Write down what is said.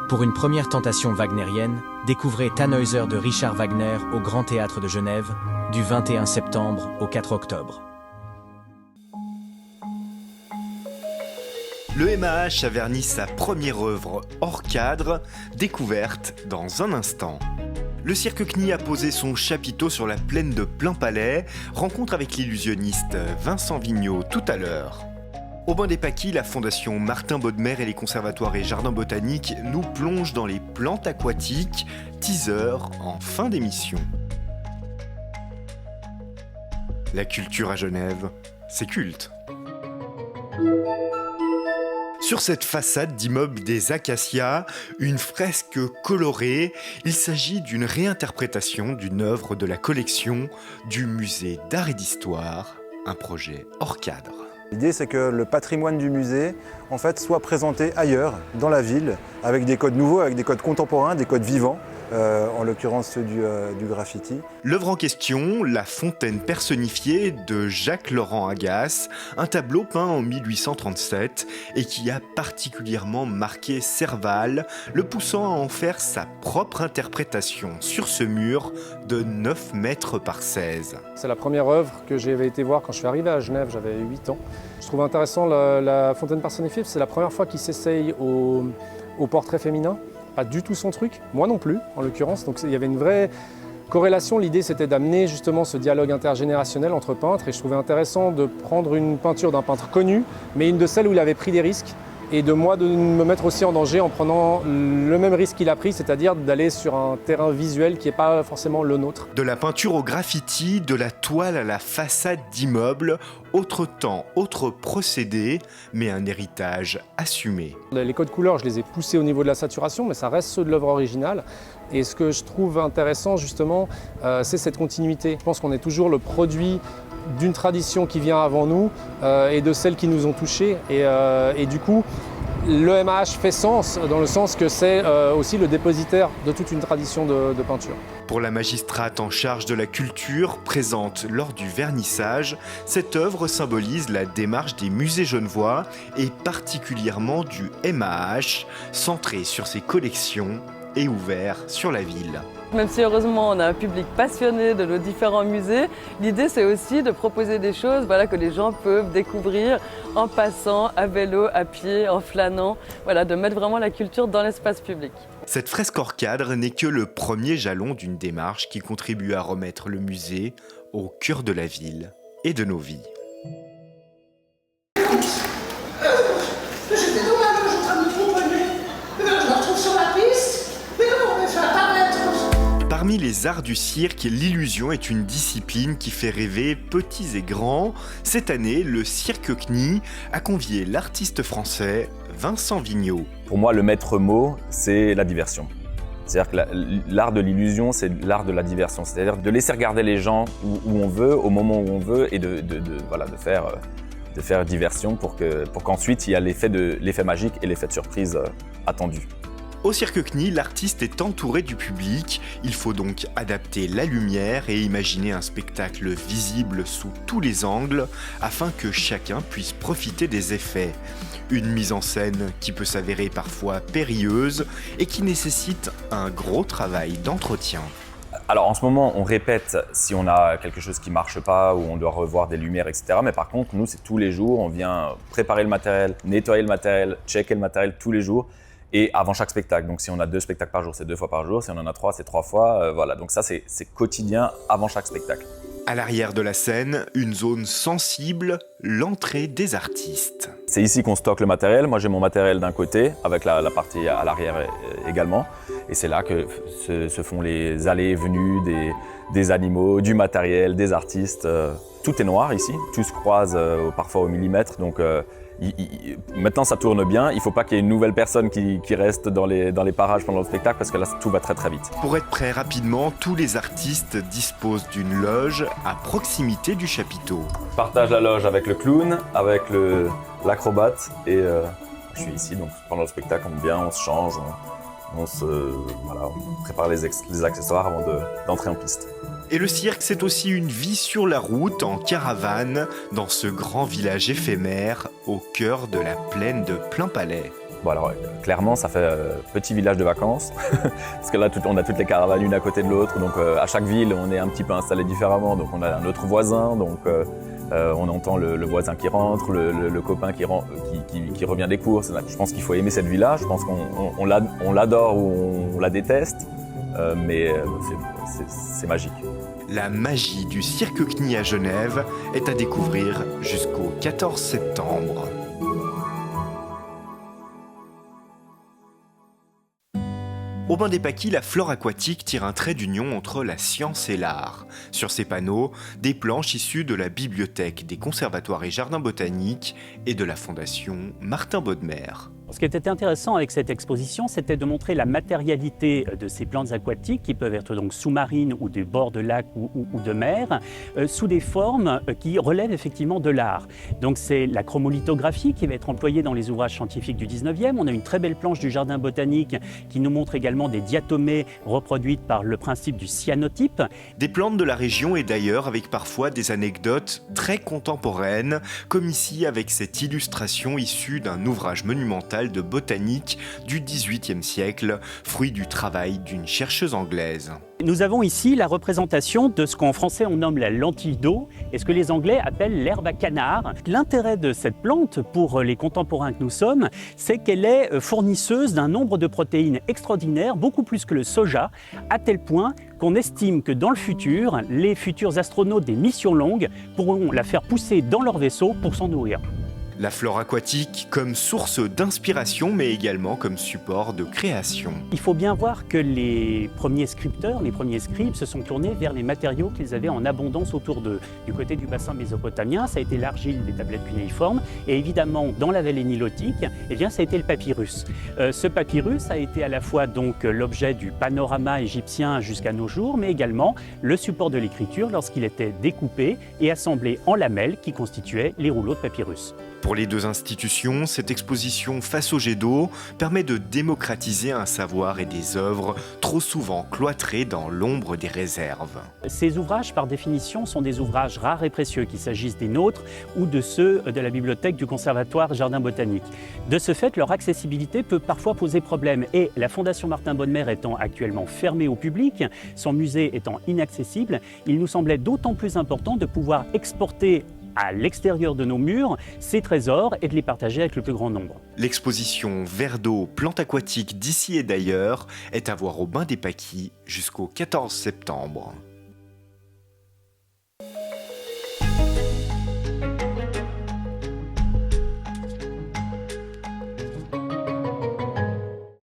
Pour une première tentation wagnérienne, découvrez Tannhäuser de Richard Wagner au Grand Théâtre de Genève, du 21 septembre au 4 octobre. Le MAH a verni sa première œuvre hors cadre, découverte dans un instant. Le Cirque CNI a posé son chapiteau sur la plaine de Plainpalais, rencontre avec l'illusionniste Vincent Vigneault tout à l'heure. Au Bain des Paquis, la Fondation Martin Bodmer et les conservatoires et jardins botaniques nous plongent dans les plantes aquatiques, teaser en fin d'émission. La culture à Genève, c'est culte. Sur cette façade d'immeuble des Acacias, une fresque colorée, il s'agit d'une réinterprétation d'une œuvre de la collection du musée d'art et d'histoire, un projet hors cadre. L'idée, c'est que le patrimoine du musée en fait, soit présenté ailleurs, dans la ville, avec des codes nouveaux, avec des codes contemporains, des codes vivants, en l'occurrence ceux du graffiti. L'œuvre en question, La Fontaine personnifiée de Jacques-Laurent Agasse, un tableau peint en 1837 et qui a particulièrement marqué Serval, le poussant à en faire sa propre interprétation sur ce mur de 9 mètres par 16. C'est la première œuvre que j'avais été voir quand je suis arrivé à Genève, j'avais 8 ans. Je trouve intéressant la Fontaine personnifiée, c'est la première fois qu'il s'essaye au portrait féminin. Pas du tout son truc, moi non plus en l'occurrence, donc il y avait une vraie corrélation. L'idée c'était d'amener justement ce dialogue intergénérationnel entre peintres et je trouvais intéressant de prendre une peinture d'un peintre connu, mais une de celles où il avait pris des risques et de moi de me mettre aussi en danger en prenant le même risque qu'il a pris, c'est-à-dire d'aller sur un terrain visuel qui n'est pas forcément le nôtre. De la peinture au graffiti, de la toile à la façade d'immeuble, autre temps, autre procédé, mais un héritage assumé. Les codes couleurs, je les ai poussés au niveau de la saturation, mais ça reste ceux de l'œuvre originale. Et ce que je trouve intéressant justement, c'est cette continuité. Je pense qu'on est toujours le produit d'une tradition qui vient avant nous et de celles qui nous ont touchés. Et du coup, le MAH fait sens dans le sens que c'est aussi le dépositaire de toute une tradition de peinture. Pour la magistrate en charge de la culture, présente lors du vernissage, cette œuvre symbolise la démarche des musées genevois et particulièrement du MAH, centré sur ses collections et ouvert sur la ville. Même si heureusement on a un public passionné de nos différents musées, l'idée c'est aussi de proposer des choses que les gens peuvent découvrir en passant, à vélo, à pied, en flânant, de mettre vraiment la culture dans l'espace public. Cette fresque hors cadre n'est que le premier jalon d'une démarche qui contribue à remettre le musée au cœur de la ville et de nos vies. J'étais dans la loge en train de me tromper. Je me retrouve sur la piste. Mais comment on va faire apparaître ? Parmi les arts du cirque, l'illusion est une discipline qui fait rêver petits et grands. Cette année, le Cirque CNI a convié l'artiste français Vincent Vigneault. Pour moi, le maître mot, c'est la diversion. C'est-à-dire que l'art de l'illusion, c'est l'art de la diversion. C'est-à-dire de laisser regarder les gens où on veut, au moment où on veut, et de faire diversion pour qu'ensuite il y a l'effet magique et l'effet de surprise attendu. Au Cirque CNI, l'artiste est entouré du public. Il faut donc adapter la lumière et imaginer un spectacle visible sous tous les angles afin que chacun puisse profiter des effets. Une mise en scène qui peut s'avérer parfois périlleuse et qui nécessite un gros travail d'entretien. Alors en ce moment, on répète si on a quelque chose qui ne marche pas ou on doit revoir des lumières, etc. Mais par contre, nous, c'est tous les jours. On vient préparer le matériel, nettoyer le matériel, checker le matériel tous les jours. Et avant chaque spectacle, donc si on a 2 spectacles par jour, c'est 2 fois par jour. Si on en a 3, c'est 3 fois. Donc ça, c'est quotidien avant chaque spectacle. À l'arrière de la scène, une zone sensible, l'entrée des artistes. C'est ici qu'on stocke le matériel. Moi, j'ai mon matériel d'un côté, avec la partie à l'arrière également. Et c'est là que se font les allées et venues des animaux, du matériel, des artistes. Tout est noir ici, tout se croise parfois au millimètre. Donc maintenant, ça tourne bien. Il ne faut pas qu'il y ait une nouvelle personne qui reste dans les parages pendant le spectacle parce que là, tout va très très vite. Pour être prêt rapidement, tous les artistes disposent d'une loge à proximité du chapiteau. Je partage la loge avec le clown, avec l'acrobate et je suis ici. Donc pendant le spectacle, on vient, on se change, on prépare les accessoires avant d'entrer en piste. Et le cirque, c'est aussi une vie sur la route, en caravane, dans ce grand village éphémère, au cœur de la plaine de Plainpalais. Bon alors clairement ça fait petit village de vacances parce que là on a toutes les caravanes l'une à côté de l'autre, donc à chaque ville on est un petit peu installé différemment, donc on a un autre voisin, donc on entend le voisin qui rentre, le copain qui revient des courses. Je pense qu'il faut aimer cette ville-là, je pense qu'on l'adore ou on la déteste, mais c'est magique. La magie du Cirque CNI à Genève est à découvrir jusqu'au 14 septembre. Au Bain des Paquis, la flore aquatique tire un trait d'union entre la science et l'art. Sur ces panneaux, des planches issues de la bibliothèque des conservatoires et jardins botaniques et de la fondation Martin Bodmer. Ce qui était intéressant avec cette exposition, c'était de montrer la matérialité de ces plantes aquatiques qui peuvent être donc sous-marines ou des bords de lacs ou de mer, sous des formes qui relèvent effectivement de l'art. Donc c'est la chromolithographie qui va être employée dans les ouvrages scientifiques du 19e. On a une très belle planche du jardin botanique qui nous montre également des diatomées reproduites par le principe du cyanotype. Des plantes de la région et d'ailleurs avec parfois des anecdotes très contemporaines, comme ici avec cette illustration issue d'un ouvrage monumental de botanique du XVIIIe siècle, fruit du travail d'une chercheuse anglaise. Nous avons ici la représentation de ce qu'en français on nomme la lentille d'eau et ce que les Anglais appellent l'herbe à canard. L'intérêt de cette plante pour les contemporains que nous sommes, c'est qu'elle est fournisseuse d'un nombre de protéines extraordinaire, beaucoup plus que le soja, à tel point qu'on estime que dans le futur, les futurs astronautes des missions longues pourront la faire pousser dans leur vaisseau pour s'en nourrir. La flore aquatique comme source d'inspiration, mais également comme support de création. Il faut bien voir que les premiers scripteurs, les premiers scribes se sont tournés vers les matériaux qu'ils avaient en abondance autour d'eux. Du côté du bassin mésopotamien, ça a été l'argile des tablettes cunéiformes, et évidemment dans la vallée nilotique, eh bien, ça a été le papyrus. Ce papyrus a été à la fois donc l'objet du panorama égyptien jusqu'à nos jours, mais également le support de l'écriture lorsqu'il était découpé et assemblé en lamelles qui constituaient les rouleaux de papyrus. Pour les deux institutions, cette exposition face au jet d'eau permet de démocratiser un savoir et des œuvres trop souvent cloîtrées dans l'ombre des réserves. Ces ouvrages, par définition, sont des ouvrages rares et précieux, qu'il s'agisse des nôtres ou de ceux de la bibliothèque du Conservatoire Jardin Botanique. De ce fait, leur accessibilité peut parfois poser problème et la Fondation Martin Bodmer étant actuellement fermée au public, son musée étant inaccessible, il nous semblait d'autant plus important de pouvoir exporter à l'extérieur de nos murs ces trésors et de les partager avec le plus grand nombre. L'exposition Vers d'eau, plantes aquatiques d'ici et d'ailleurs est à voir au Bain des Paquis jusqu'au 14 septembre.